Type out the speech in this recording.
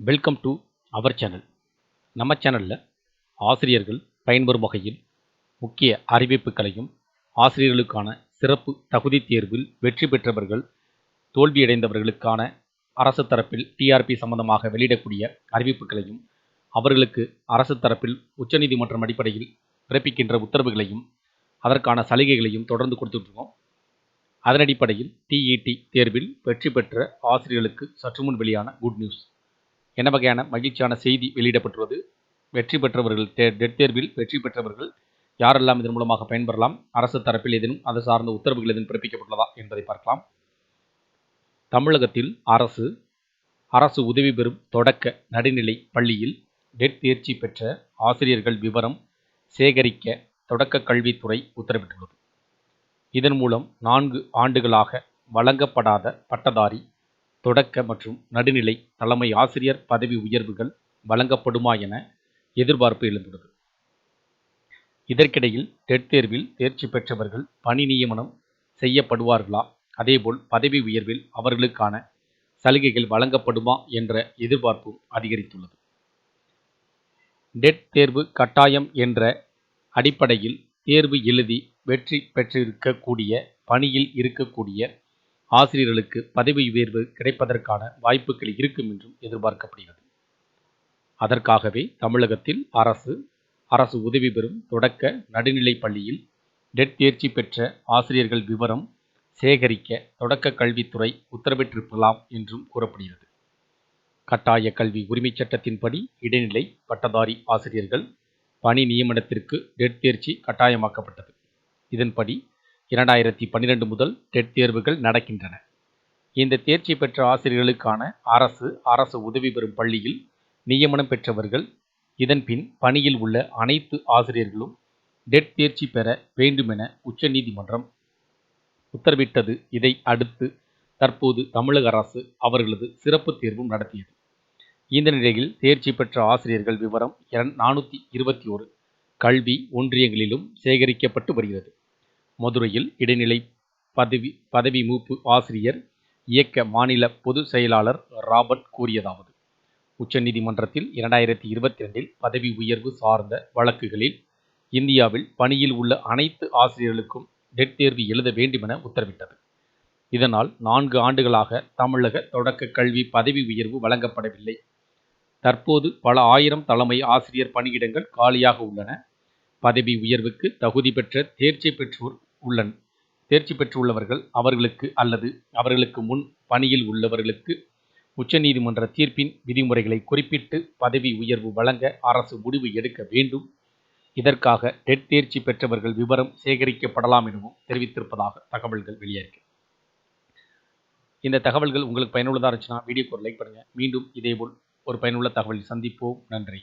Welcome to our channel. நம்ம சேனலில் ஆசிரியர்கள் பயன்பெறும் வகையில் முக்கிய அறிவிப்புகளையும், ஆசிரியர்களுக்கான சிறப்பு தகுதி தேர்வில் வெற்றி பெற்றவர்கள், தோல்வியடைந்தவர்களுக்கான அரசு தரப்பில் டிஆர்பி சம்பந்தமாக வெளியிடக்கூடிய அறிவிப்புகளையும், அவர்களுக்கு அரசு தரப்பில் உச்சநீதிமன்றம் அடிப்படையில் பிறப்பிக்கின்ற உத்தரவுகளையும், அதற்கான சலுகைகளையும் தொடர்ந்து கொடுத்துட்ருக்கோம். அதன் அடிப்படையில் டிஇடி தேர்வில் வெற்றி பெற்ற ஆசிரியர்களுக்கு சற்று முன் வெளியான குட் நியூஸ். என்ன வகையான மகிழ்ச்சியான செய்தி வெளியிடப்பட்டுள்ளது? வெற்றி பெற்றவர்கள், டெட் தேர்வில் வெற்றி பெற்றவர்கள் யாரெல்லாம் இதன் மூலமாக பயன்பெறலாம்? அரசு தரப்பில் ஏதேனும் அது சார்ந்த உத்தரவுகள் எதுவும் பிறப்பிக்கப்பட்டுள்ளதா என்பதை பார்க்கலாம். தமிழகத்தில் அரசு உதவி பெறும் தொடக்க நடுநிலை பள்ளியில் டெட் தேர்ச்சி பெற்ற ஆசிரியர்கள் விவரம் சேகரிக்க தொடக்க கல்வித்துறை உத்தரவிட்டுள்ளது. இதன் மூலம் 4 ஆண்டுகளாக வழங்கப்படாத பட்டதாரி, தொடக்க மற்றும் நடுநிலை தலைமை ஆசிரியர் பதவி உயர்வுகள் வழங்கப்படுமா என எதிர்பார்ப்பு எழுந்துள்ளது. இதற்கிடையில் டெட் தேர்வில் தேர்ச்சி பெற்றவர்கள் பணி நியமனம் செய்யப்படுவார்களா, அதேபோல் பதவி உயர்வில் அவர்களுக்கான சலுகைகள் வழங்கப்படுமா என்ற எதிர்பார்ப்பும் அதிகரித்துள்ளது. டெட் தேர்வு கட்டாயம் என்ற அடிப்படையில் தேர்வு எழுதி வெற்றி பெற்றிருக்கக்கூடிய, பணியில் இருக்கக்கூடிய ஆசிரியர்களுக்கு பதவி உயர்வு கிடைப்பதற்கான வாய்ப்புகள் இருக்கும் என்றும் எதிர்பார்க்கப்படுகிறது. அதற்காகவே தமிழகத்தில் அரசு உதவி பெறும் தொடக்க நடுநிலை பள்ளியில் டெட் தேர்ச்சி பெற்ற ஆசிரியர்கள் விவரம் சேகரிக்க தொடக்க கல்வித்துறை உத்தரவிட்டிருக்கலாம் என்றும் கூறப்படுகிறது. கட்டாய கல்வி உரிமைச் சட்டத்தின்படி இடைநிலை பட்டதாரி ஆசிரியர்கள் பணி நியமனத்திற்கு டெட் தேர்ச்சி கட்டாயமாக்கப்பட்டது. இதன்படி 2012 முதல் டெட் தேர்வுகள் நடக்கின்றன. இந்த தேர்ச்சி பெற்ற ஆசிரியர்களுக்கான அரசு உதவி பெறும் பள்ளியில் நியமனம் பெற்றவர்கள் இதன்பின் பணியில் உள்ள அனைத்து ஆசிரியர்களும் டெட் தேர்ச்சி பெற வேண்டுமென உச்சநீதிமன்றம் உத்தரவிட்டது. இதை அடுத்து தற்போது தமிழக அரசு அவர்களது சிறப்பு தேர்வும் நடத்தியது. இந்த நிலையில் தேர்ச்சி பெற்ற ஆசிரியர்கள் விவரம் 421 கல்வி ஒன்றியங்களிலும் சேகரிக்கப்பட்டு வருகிறது. மதுரையில் இடைநிலை பதவி மூப்பு ஆசிரியர் இயக்க மாநில பொதுச் செயலாளர் ராபர்ட் கூறியதாவது: உச்சநீதிமன்றத்தில் 2022 பதவி உயர்வு சார்ந்த வழக்குகளில் இந்தியாவில் பணியில் உள்ள அனைத்து ஆசிரியர்களுக்கும் டெட் தேர்வு எழுத வேண்டுமென உத்தரவிட்டது. இதனால் 4 ஆண்டுகளாக தமிழக தொடக்க கல்வி பதவி உயர்வு வழங்கப்படவில்லை. தற்போது பல ஆயிரம் தலைமை ஆசிரியர் பணியிடங்கள் காலியாக உள்ளன. பதவி உயர்வுக்கு தகுதி பெற்ற தேர்ச்சி பெற்றுள்ளவர்கள் அவர்களுக்கு அல்லது அவர்களுக்கு முன் பணியில் உள்ளவர்களுக்கு உச்சநீதிமன்ற தீர்ப்பின் விதிமுறைகளை குறிப்பிட்டு பதவி உயர்வு வழங்க அரசு முடிவு எடுக்க வேண்டும். இதற்காக டெட் தேர்ச்சி பெற்றவர்கள் விவரம் சேகரிக்கப்படலாம் எனவும் தெரிவித்திருப்பதாக தகவல்கள் வெளியாயிருக்கு. இந்த தகவல்கள் உங்களுக்கு பயனுள்ளதாக இருந்துச்சுன்னா வீடியோக்கு ஒரு லைக் பண்ணுங்கள். மீண்டும் இதேபோல் ஒரு பயனுள்ள தகவலில் சந்திப்போம். நன்றி.